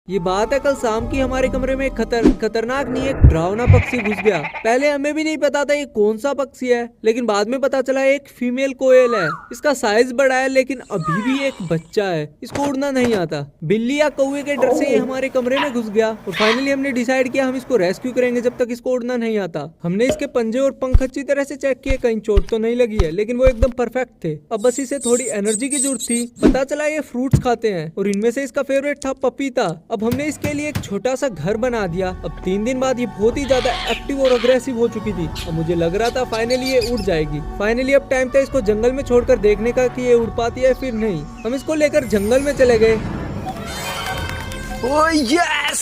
ये बात है कल शाम की हमारे कमरे में एक खतरनाक नहीं एक डरावना पक्षी घुस गया। पहले हमें भी नहीं पता था ये कौन सा पक्षी है, लेकिन बाद में पता चला एक फीमेल कोयल है। इसका साइज बड़ा है लेकिन अभी भी एक बच्चा है। इसको उड़ना नहीं आता। बिल्ली या कौवे के डर से ये हमारे कमरे में घुस गया और फाइनली हमने डिसाइड किया हम इसको रेस्क्यू करेंगे जब तक इसको उड़ना नहीं आता। हमने इसके पंजे और पंख अच्छी तरह से चेक किए, कहीं चोट तो नहीं लगी है, लेकिन वो एकदम परफेक्ट थे। अब बस इसे थोड़ी एनर्जी की जरूरत थी। पता चला ये फ्रूट्स खाते हैं और इनमें से इसका फेवरेट था पपीता। अब हमने इसके लिए एक छोटा सा घर बना दिया। अब 3 दिन बाद ये बहुत ही ज्यादा एक्टिव और अग्रेसिव हो चुकी थी। अब मुझे लग रहा था फाइनली ये उड़ जाएगी। फाइनली अब टाइम था इसको जंगल में छोड़कर देखने का कि ये उड़ पाती है फिर नहीं। हम इसको लेकर जंगल में चले गए। Oh yes,